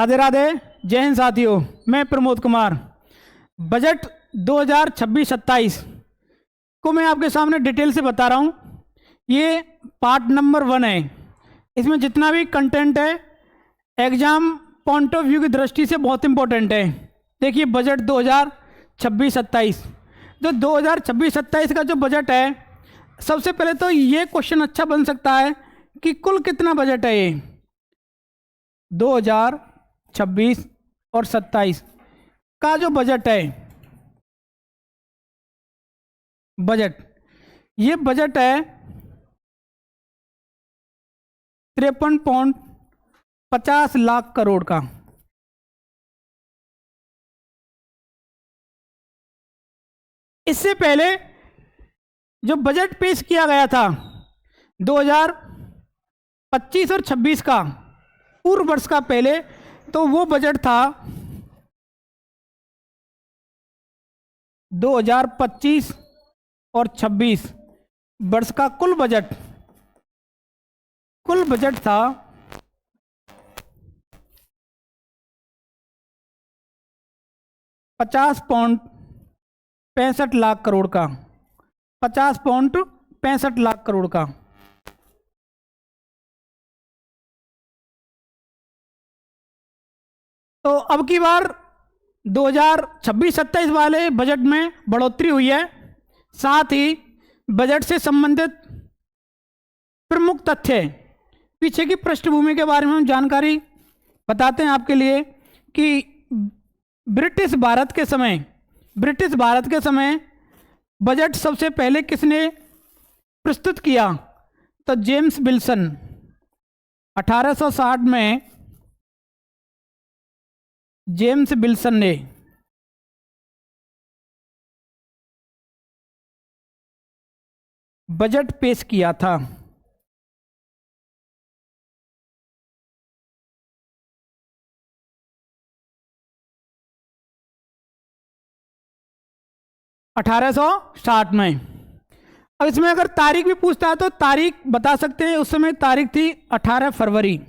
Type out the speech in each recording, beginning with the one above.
राधे राधे। जय हिंद साथियों, मैं प्रमोद कुमार। बजट 2026-27 को मैं आपके सामने डिटेल से बता रहा हूँ। ये पार्ट नंबर 1 है। इसमें जितना भी कंटेंट है एग्जाम पॉइंट ऑफ व्यू की दृष्टि से बहुत इंपॉर्टेंट है। देखिए, बजट 2026-27 जो 2026-27 का जो बजट है, सबसे पहले तो ये क्वेश्चन अच्छा बन सकता है कि कुल कितना बजट है। ये 2026 और 27 का जो बजट है, ये बजट है 53.50 लाख करोड़ का। इससे पहले जो बजट पेश किया गया था 2025 और 26 का, पूर्व वर्ष का पहले, तो वो बजट था 2025 और 26 वर्ष का कुल बजट था 50.65 लाख करोड़ का। 50.65 लाख करोड़ का। तो अब की बार 2026-27 वाले बजट में बढ़ोतरी हुई है। साथ ही बजट से संबंधित प्रमुख तथ्य, पीछे की पृष्ठभूमि के बारे में हम जानकारी बताते हैं आपके लिए कि ब्रिटिश भारत के समय बजट सबसे पहले किसने प्रस्तुत किया? तो जेम्स विल्सन 1860 में जेम्स विल्सन ने बजट पेश किया था। $1860 में। अब इसमें अगर तारीख भी पूछता है तो तारीख बता सकते हैं। उस समय तारीख थी 18 फरवरी।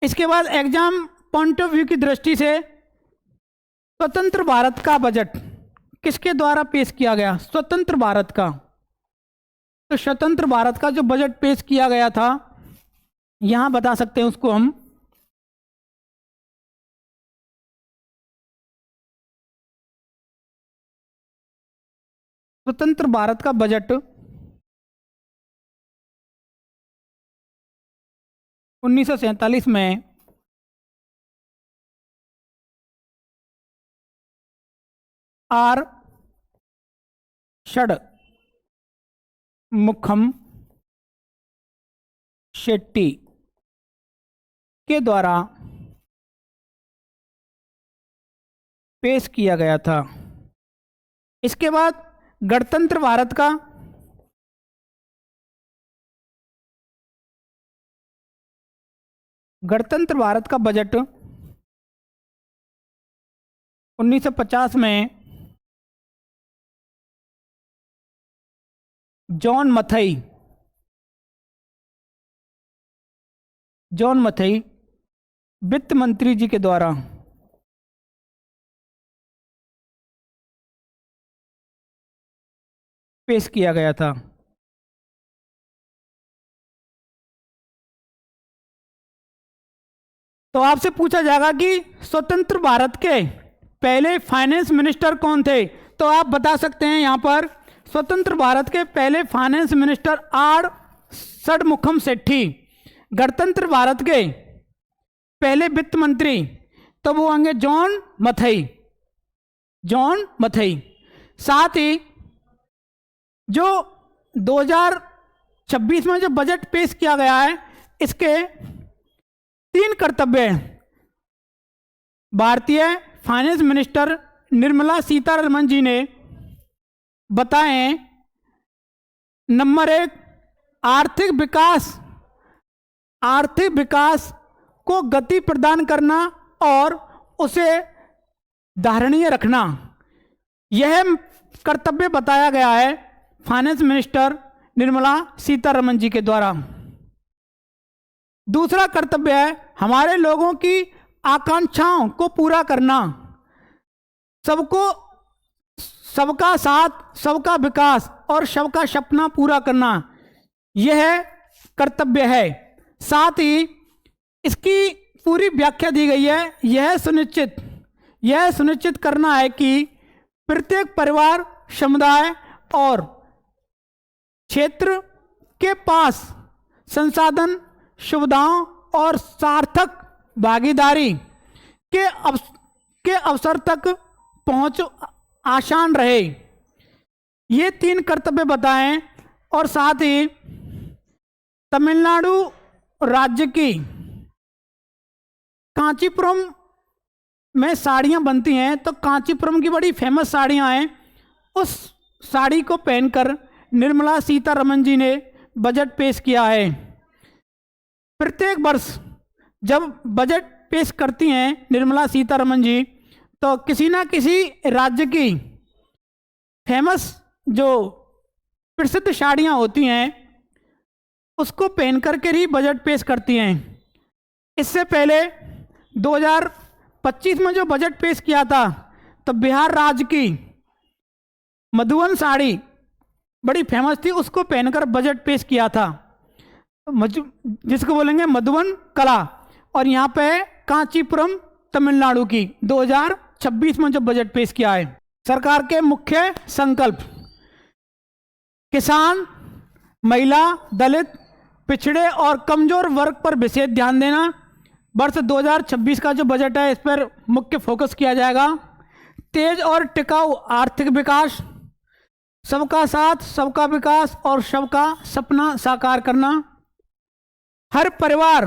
इसके बाद एग्जाम पॉइंट ऑफ व्यू की दृष्टि से स्वतंत्र भारत का बजट किसके द्वारा पेश किया गया? स्वतंत्र भारत का। तो स्वतंत्र भारत का जो बजट पेश किया गया था, यहां बता सकते हैं उसको हम। स्वतंत्र भारत का बजट 1947 में आर षणमुखम शेट्टी के द्वारा पेश किया गया था। इसके बाद गणतंत्र भारत का बजट 1950 में जॉन मथई वित्त मंत्री जी के द्वारा पेश किया गया था। तो आपसे पूछा जाएगा कि स्वतंत्र भारत के पहले फाइनेंस मिनिस्टर कौन थे? तो आप बता सकते हैं यहां पर स्वतंत्र भारत के पहले finance minister R Shanmukham Chetty. गणतंत्र भारत के पहले वित्त मंत्री तो वो होंगे जॉन मथई। साथ ही जो 2026 में जो बजट पेश किया गया है, इसके 3 कर्तव्य भारतीय फाइनेंस मिनिस्टर निर्मला सीतारमण जी ने बताए। नंबर 1, आर्थिक विकास को गति प्रदान करना और उसे धारणीय रखना, यह कर्तव्य बताया गया है फाइनेंस मिनिस्टर निर्मला सीतारमण जी के द्वारा। दूसरा कर्तव्य है हमारे लोगों की आकांक्षाओं को पूरा करना। सबको, सबका साथ, सबका विकास और सबका सपना पूरा करना, यह कर्तव्य है। साथ ही इसकी पूरी व्याख्या दी गई है। यह सुनिश्चित करना है कि प्रत्येक परिवार, समुदाय और क्षेत्र के पास संसाधन, सुविधाओं और सार्थक भागीदारी के अवसर तक पहुंच आसान रहे। ये 3 कर्तव्य बताएं। और साथ ही तमिलनाडु राज्य की कांचीपुरम में साड़ियाँ बनती हैं, तो कांचीपुरम की बड़ी फेमस साड़ियाँ हैं। उस साड़ी को पहनकर निर्मला सीतारमण जी ने बजट पेश किया है। प्रत्येक वर्ष जब बजट पेश करती हैं निर्मला सीतारमण जी, तो किसी ना किसी राज्य की फेमस जो प्रसिद्ध साड़ियाँ होती हैं उसको पहन करके ही बजट पेश करती हैं। इससे पहले 2025 में जो बजट पेश किया था, तो बिहार राज्य की मधुबन साड़ी बड़ी फेमस थी, उसको पहनकर बजट पेश किया था, जिसको बोलेंगे मधुबन कला। और यहाँ पे कांचीपुरम तमिलनाडु की 2026 में जो बजट पेश किया है। सरकार के मुख्य संकल्प: किसान, महिला, दलित, पिछड़े और कमजोर वर्ग पर विशेष ध्यान देना। वर्ष 2026 का जो बजट है इस पर मुख्य फोकस किया जाएगा। तेज और टिकाऊ आर्थिक विकास, सबका साथ, सबका विकास और सबका सपना साकार करना। हर परिवार,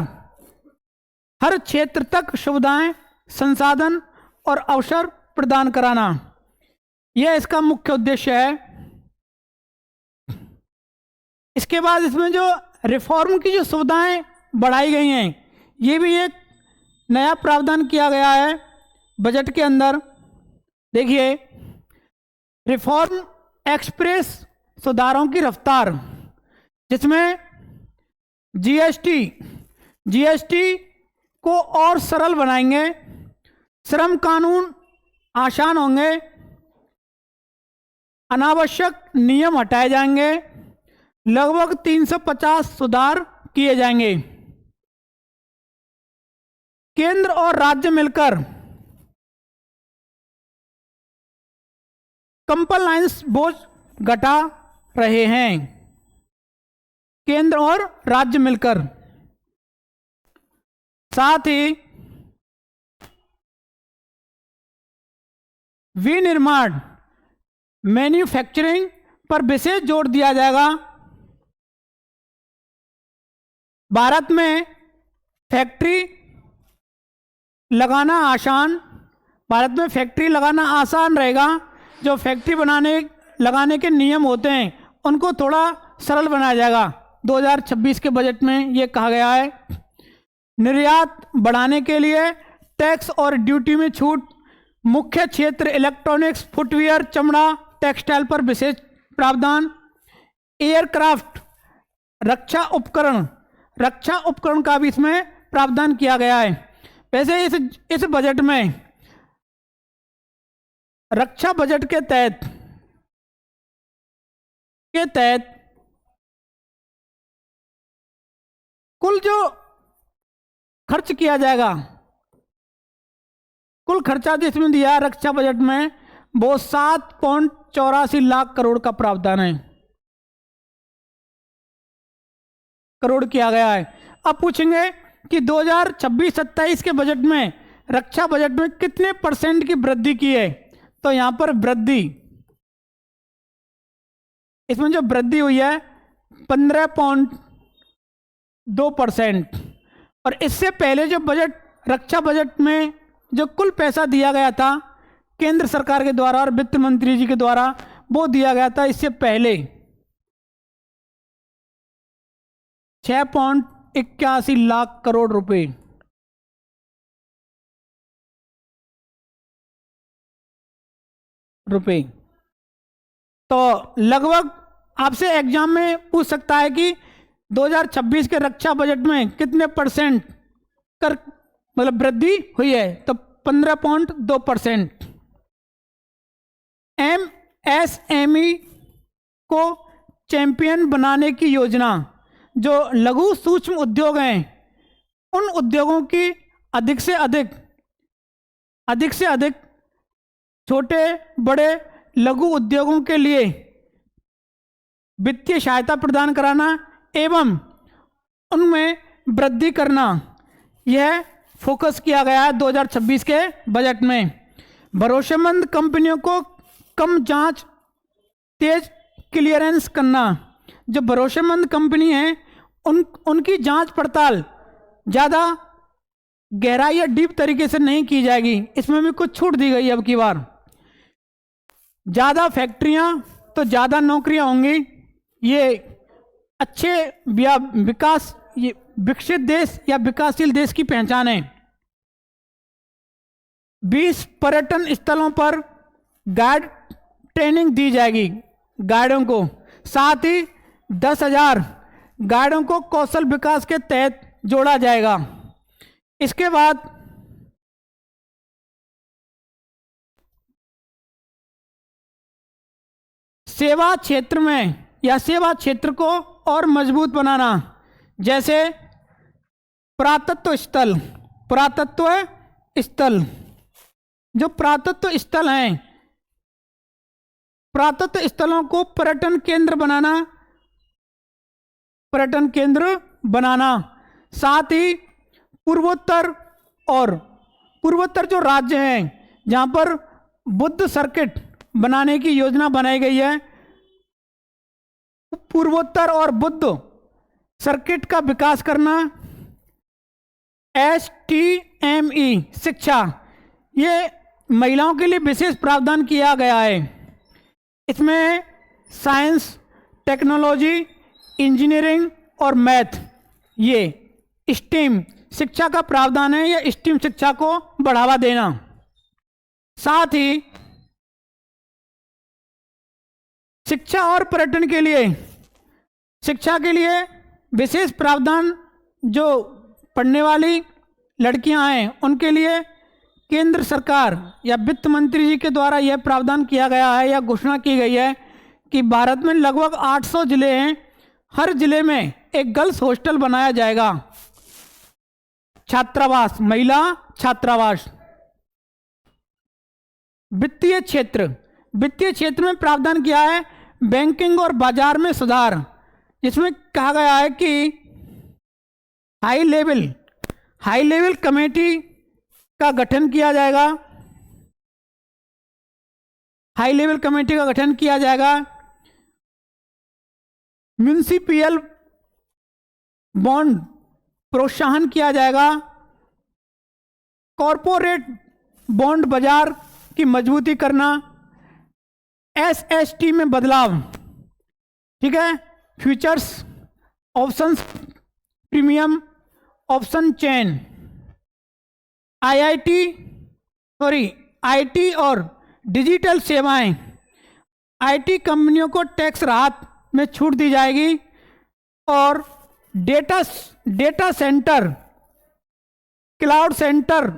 हर क्षेत्र तक सुविधाएं, संसाधन और अवसर प्रदान कराना, यह इसका मुख्य उद्देश्य है। इसके बाद इसमें जो रिफॉर्म की जो सुविधाएं बढ़ाई गई हैं, ये भी एक नया प्रावधान किया गया है बजट के अंदर। देखिए, रिफॉर्म एक्सप्रेस सुधारों की रफ्तार, जिसमें जीएसटी को और सरल बनाएंगे, श्रम कानून आसान होंगे, अनावश्यक नियम हटाए जाएंगे, लगभग 350 सुधार किए जाएंगे। केंद्र और राज्य मिलकर कंप्लायंस बोझ घटा रहे हैं। केंद्र और राज्य मिलकर। साथ ही विनिर्माण, मैन्युफैक्चरिंग पर विशेष जोर दिया जाएगा। भारत में फैक्ट्री लगाना आसान रहेगा। जो फैक्ट्री लगाने के नियम होते हैं उनको थोड़ा सरल बनाया जाएगा। 2026 के बजट में ये कहा गया है। निर्यात बढ़ाने के लिए टैक्स और ड्यूटी में छूट, मुख्य क्षेत्र इलेक्ट्रॉनिक्स, फुटवियर, चमड़ा, टेक्सटाइल पर विशेष प्रावधान। एयरक्राफ्ट, रक्षा उपकरण का भी इसमें प्रावधान किया गया है। वैसे इस बजट में रक्षा बजट के तहत कुल जो खर्च किया जाएगा, कुल खर्चा जिसमें दिया रक्षा बजट में, वो 7.84 लाख करोड़ का प्रावधान है, करोड़ किया गया है। अब पूछेंगे कि 2026-27 के बजट में, रक्षा बजट में कितने % की वृद्धि की है। तो यहां पर वृद्धि, इसमें जो वृद्धि हुई है 15.2%। और इससे पहले जो बजट, रक्षा बजट में जो कुल पैसा दिया गया था केंद्र सरकार के द्वारा और वित्त मंत्री जी के द्वारा, वो दिया गया था इससे पहले 6.81 लाख करोड़ रुपए। तो लगभग आपसे एग्जाम में पूछ सकता है कि 2026 के रक्षा बजट में कितने परसेंट कर मतलब वृद्धि हुई है, तो 15.2%। MSME को चैंपियन बनाने की योजना, जो लघु सूक्ष्म उद्योग हैं उन उद्योगों की अधिक से अधिक छोटे बड़े लघु उद्योगों के लिए वित्तीय सहायता प्रदान कराना एवं उनमें वृद्धि करना, यह फोकस किया गया है 2026 के बजट में। भरोसेमंद कंपनियों को कम जांच तेज क्लियरेंस करना, जो भरोसेमंद कंपनी है उनकी जांच पड़ताल ज़्यादा गहराई या डीप तरीके से नहीं की जाएगी, इसमें भी कुछ छूट दी गई अब की बार। ज़्यादा फैक्ट्रियां तो ज़्यादा नौकरियां होंगी, ये अच्छे विकास विकसित देश या विकासशील देश की पहचान है। 20 पर्यटन स्थलों पर गाइड ट्रेनिंग दी जाएगी गाइडों को, साथ ही 10,000 गाइडों को कौशल विकास के तहत जोड़ा जाएगा। इसके बाद सेवा क्षेत्र में या सेवा क्षेत्र को और मजबूत बनाना, जैसे पुरातत्व स्थल, जो पुरातत्व स्थल हैं, पुरातत्व स्थलों को पर्यटन केंद्र बनाना, साथ ही पूर्वोत्तर जो राज्य हैं जहां पर बुद्ध सर्किट बनाने की योजना बनाई गई है, पूर्वोत्तर और बुद्ध सर्किट का विकास करना। STME शिक्षा, ये महिलाओं के लिए विशेष प्रावधान किया गया है। इसमें साइंस, टेक्नोलॉजी, इंजीनियरिंग और मैथ, ये स्टीम शिक्षा का प्रावधान है, या स्टीम शिक्षा को बढ़ावा देना। साथ ही शिक्षा और पर्यटन के लिए, शिक्षा के लिए विशेष प्रावधान, जो पढ़ने वाली लड़कियां हैं उनके लिए केंद्र सरकार या वित्त मंत्री जी के द्वारा यह प्रावधान किया गया है या घोषणा की गई है कि भारत में लगभग 800 जिले हैं, हर जिले में एक गर्ल्स हॉस्टल बनाया जाएगा, छात्रावास, महिला छात्रावास। वित्तीय क्षेत्र में प्रावधान किया है बैंकिंग और बाजार में सुधार, जिसमें कहा गया है कि हाई लेवल कमेटी का गठन किया जाएगा, म्युनिसिपल बॉन्ड प्रोत्साहन किया जाएगा, कॉरपोरेट बॉन्ड बाजार की मजबूती करना, SST में बदलाव, ठीक है, futures options premium option chain, IT और डिजिटल सेवाएं, IT कंपनियों को टैक्स राहत में छूट दी जाएगी, और डेटा सेंटर, क्लाउड सेंटर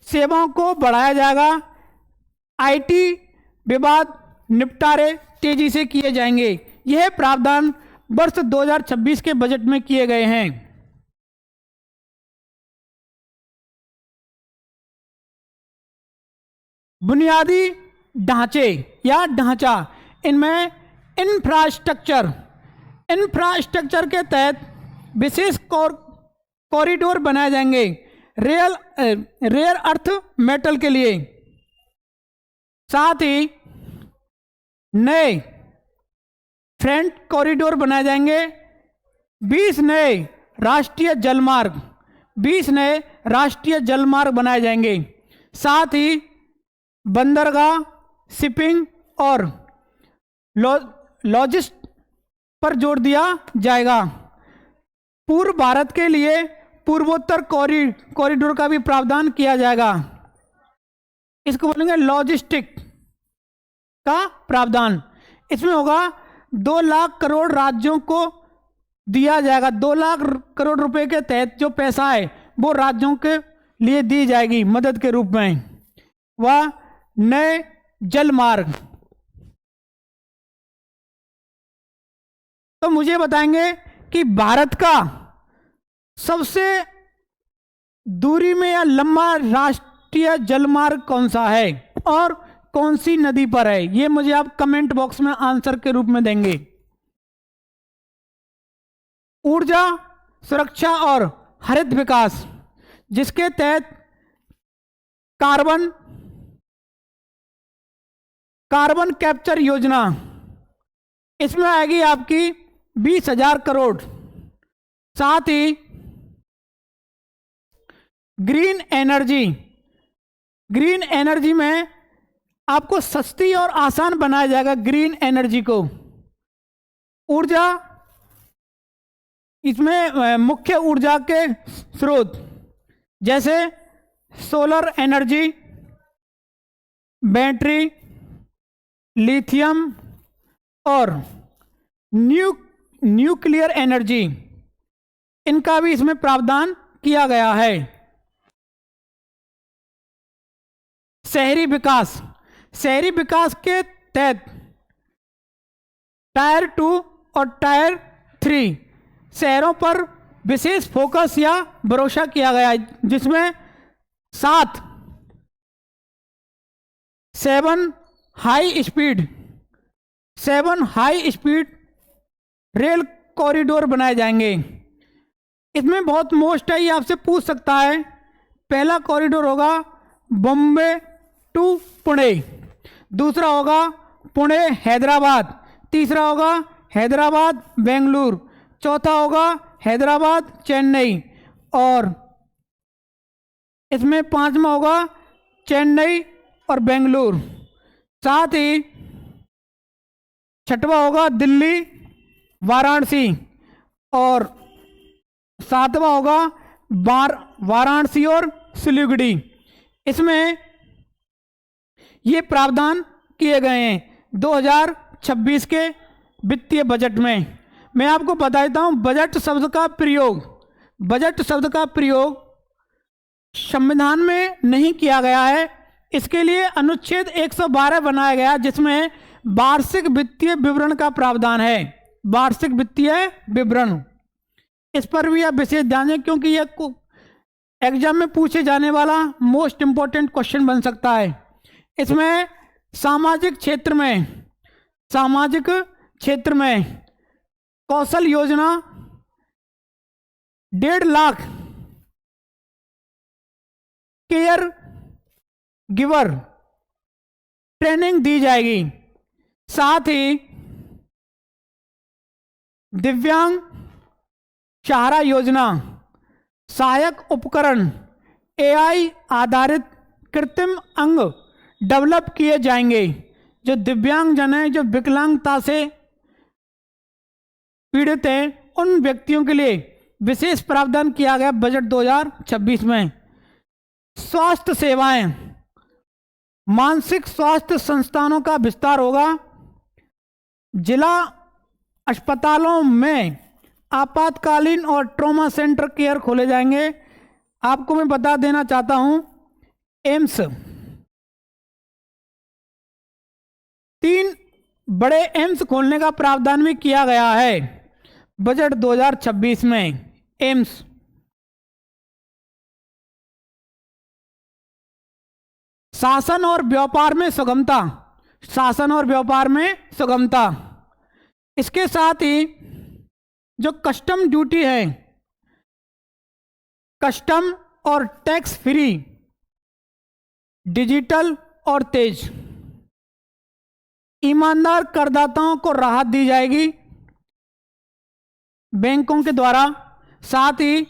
सेवाओं को बढ़ाया जाएगा, IT विवाद निपटारे तेजी से किए जाएंगे। यह प्रावधान वर्ष 2026 के बजट में किए गए हैं। बुनियादी ढांचे या ढांचा, इनमें इंफ्रास्ट्रक्चर के तहत विशेष कॉरिडोर बनाए जाएंगे रेयर अर्थ मेटल के लिए, साथ ही नए फ्रंट कॉरिडोर बनाए जाएंगे, 20 नए राष्ट्रीय जलमार्ग बनाए जाएंगे, साथ ही बंदरगाह, शिपिंग और लॉजिस्टिक्स पर जोर दिया जाएगा। पूर्व भारत के लिए पूर्वोत्तर कॉरिडोर का भी प्रावधान किया जाएगा, इसको बोलेंगे लॉजिस्टिक का प्रावधान। इसमें होगा 2 लाख करोड़ राज्यों को दिया जाएगा। 2 लाख करोड़ रुपए के तहत जो पैसा है वो राज्यों के लिए दी जाएगी मदद के रूप में। वह नए जल मार्ग। तो मुझे बताएंगे कि भारत का सबसे दूरी में या लंबा राष्ट्रीय जलमार्ग कौन सा है और कौन सी नदी पर है। ये मुझे आप कमेंट बॉक्स में आंसर के रूप में देंगे। ऊर्जा सुरक्षा और हरित विकास, जिसके तहत कार्बन कैप्चर योजना, इसमें आएगी आपकी 20,000 करोड़। साथ ही ग्रीन एनर्जी में आपको सस्ती और आसान बनाया जाएगा ग्रीन एनर्जी को। ऊर्जा, इसमें मुख्य ऊर्जा के स्रोत जैसे सोलर एनर्जी, बैटरी, लिथियम और न्यूक्लियर एनर्जी, इनका भी इसमें प्रावधान किया गया है। शहरी विकास के तहत टायर 2 और टायर 3 शहरों पर विशेष फोकस या भरोसा किया गया है, जिसमें 7 हाई स्पीड रेल कॉरिडोर बनाए जाएंगे। इसमें बहुत मोस्ट है, ये आपसे पूछ सकता है। पहला कॉरिडोर होगा बॉम्बे टू पुणे, दूसरा होगा पुणे हैदराबाद, तीसरा होगा हैदराबाद बेंगलुरु, चौथा होगा हैदराबाद चेन्नई और इसमें 5वां होगा चेन्नई और बेंगलुरु। साथ ही 6वां होगा दिल्ली वाराणसी और 7वां होगा वाराणसी और सिलीगुड़ी। इसमें ये प्रावधान किए गए हैं 2026 के वित्तीय बजट में। मैं आपको बता देता हूं, बजट शब्द का प्रयोग संविधान में नहीं किया गया है। इसके लिए अनुच्छेद 112 बनाया गया, जिसमें वार्षिक वित्तीय विवरण का प्रावधान है। वार्षिक वित्तीय विवरण, इस पर भी आप विशेष ध्यान दें, क्योंकि यह एग्जाम में पूछे जाने वाला मोस्ट इंपॉर्टेंट क्वेश्चन बन सकता है। इसमें सामाजिक क्षेत्र में Kaushal Yojana 1.5 lakh care giver training दी जाएगी। साथ ही दिव्यांग सहारा योजना, सहायक उपकरण, AI आधारित कृत्रिम अंग डेवलप किए जाएंगे। जो दिव्यांग जन हैं, जो विकलांगता से पीड़ित हैं, उन व्यक्तियों के लिए विशेष प्रावधान किया गया बजट 2026 में। स्वास्थ्य सेवाएं, मानसिक स्वास्थ्य संस्थानों का विस्तार होगा। जिला अस्पतालों में आपातकालीन और ट्रॉमा सेंटर केयर खोले जाएंगे। आपको मैं बता देना चाहता हूं, एम्स, 3 बड़े एम्स खोलने का प्रावधान भी किया गया है बजट 2026 में। एम्स, शासन और व्यापार में सुगमता, इसके साथ ही जो कस्टम ड्यूटी है, कस्टम और टैक्स फ्री, डिजिटल और तेज, ईमानदार करदाताओं को राहत दी जाएगी बैंकों के द्वारा। साथ ही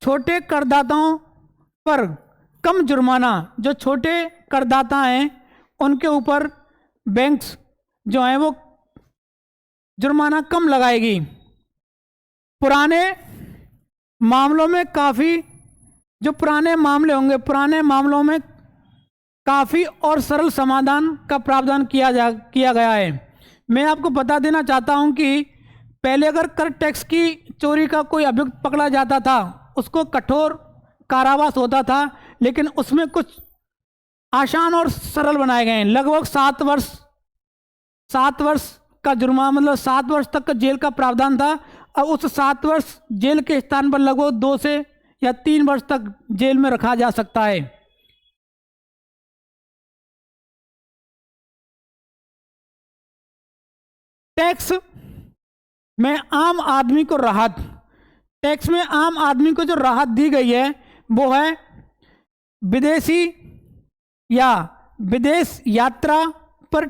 छोटे करदाताओं पर कम जुर्माना, जो छोटे करदाता हैं उनके ऊपर बैंक्स जो हैं वो जुर्माना कम लगाएगी। पुराने मामलों में काफ़ी और सरल समाधान का प्रावधान किया गया है। मैं आपको बता देना चाहता हूं कि पहले अगर कर टैक्स की चोरी का कोई अभियुक्त पकड़ा जाता था उसको कठोर कारावास होता था, लेकिन उसमें कुछ आसान और सरल बनाए गए हैं। लगभग 7 वर्ष का जुर्माना, मतलब 7 वर्ष तक का जेल का प्रावधान था। अब उस 7 वर्ष जेल के स्थान पर लगभग 2 से या 3 वर्ष तक जेल में रखा जा सकता है। टैक्स में आम आदमी को राहत, टैक्स में आम आदमी को जो राहत दी गई है वो है विदेशी या विदेश यात्रा पर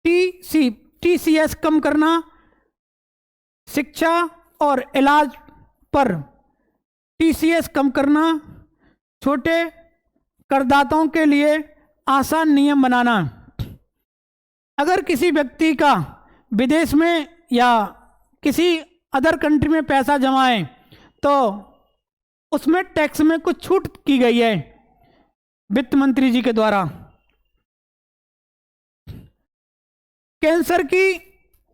टीसीएस कम करना, शिक्षा और इलाज पर टीसीएस कम करना, छोटे करदाताओं के लिए आसान नियम बनाना। अगर किसी व्यक्ति का विदेश में या किसी अदर कंट्री में पैसा जमा है तो उसमें टैक्स में कुछ छूट की गई है वित्त मंत्री जी के द्वारा। कैंसर की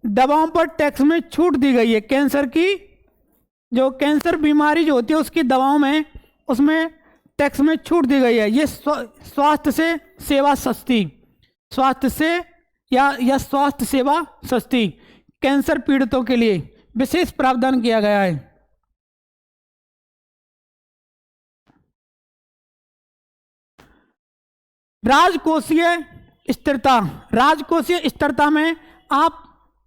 दवाओं पर टैक्स में छूट दी गई है। कैंसर की जो कैंसर बीमारी जो होती है उसकी दवाओं में उसमें टैक्स में छूट दी गई है। ये स्वास्थ्य से सेवा सस्ती, स्वास्थ्य से या स्वास्थ्य सेवा सस्ती, कैंसर पीड़ितों के लिए विशेष प्रावधान किया गया है। राजकोषीय स्थिरता, राजकोषीय स्थिरता में आप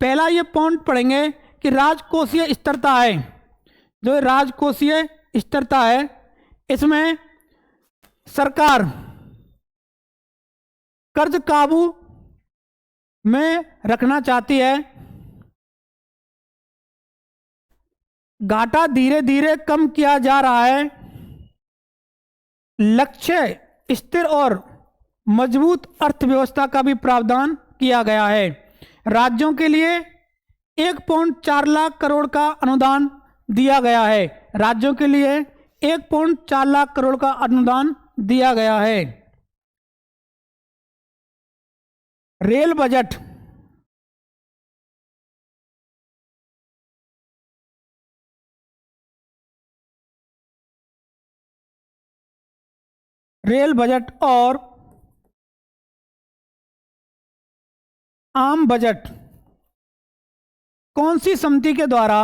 पहला ये पॉइंट पढ़ेंगे कि राजकोषीय स्थिरता है। जो राजकोषीय स्थिरता है इसमें सरकार कर्ज काबू में रखना चाहती है, घाटा धीरे धीरे कम किया जा रहा है, लक्ष्य स्थिर और मजबूत अर्थव्यवस्था का भी प्रावधान किया गया है। राज्यों के लिए 1.4 लाख करोड़ का अनुदान दिया गया है। राज्यों के लिए 1.4 लाख करोड़ का अनुदान दिया गया है। रेल बजट, रेल बजट और आम बजट कौन सी समिति के द्वारा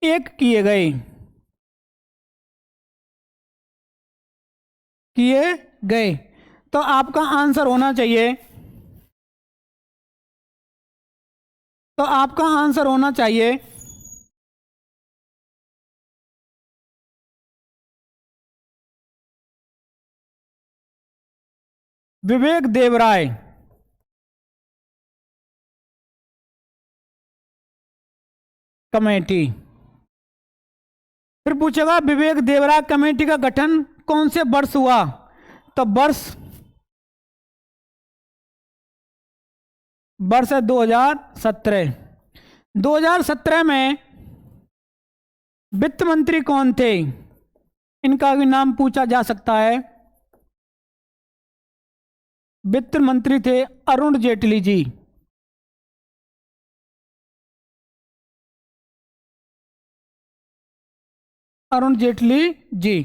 एक किए गए? तो आपका आंसर होना चाहिए, तो आपका आंसर होना चाहिए विवेक देवराय कमेटी। फिर पूछेगा विवेक देवराय कमेटी का गठन कौन से वर्ष हुआ? तो वर्ष है 2017। 2017 में वित्त मंत्री कौन थे? इनका भी नाम पूछा जा सकता है। वित्त मंत्री थे अरुण जेटली जी। अरुण जेटली जी।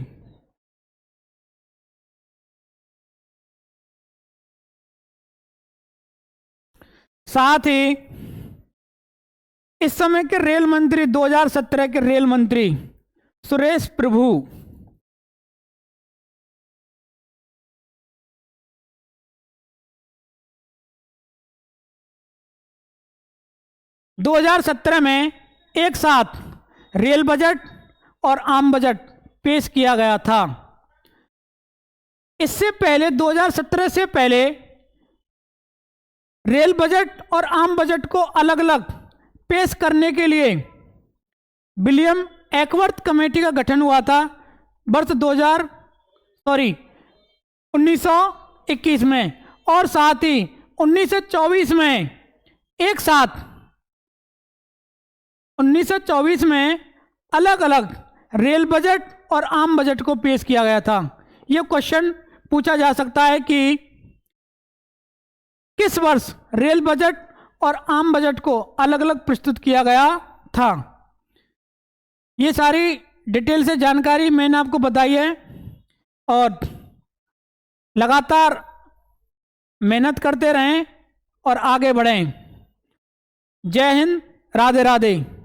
साथ ही इस समय के रेल मंत्री, 2017 के रेल मंत्री सुरेश प्रभु, दो 2017 में एक साथ रेल बजट और आम बजट पेश किया गया था। इससे पहले 2017 से पहले रेल बजट और आम बजट को अलग अलग पेश करने के लिए विलियम एकवर्थ कमेटी का गठन हुआ था वर्ष 1921 में, और साथ ही 1924 में एक साथ 1924 में अलग अलग रेल बजट और आम बजट को पेश किया गया था। यह क्वेश्चन पूछा जा सकता है कि किस वर्ष रेल बजट और आम बजट को अलग अलग प्रस्तुत किया गया था। ये सारी डिटेल से जानकारी मैंने आपको बताई है और लगातार मेहनत करते रहें और आगे बढ़ें। जय हिंद, राधे राधे।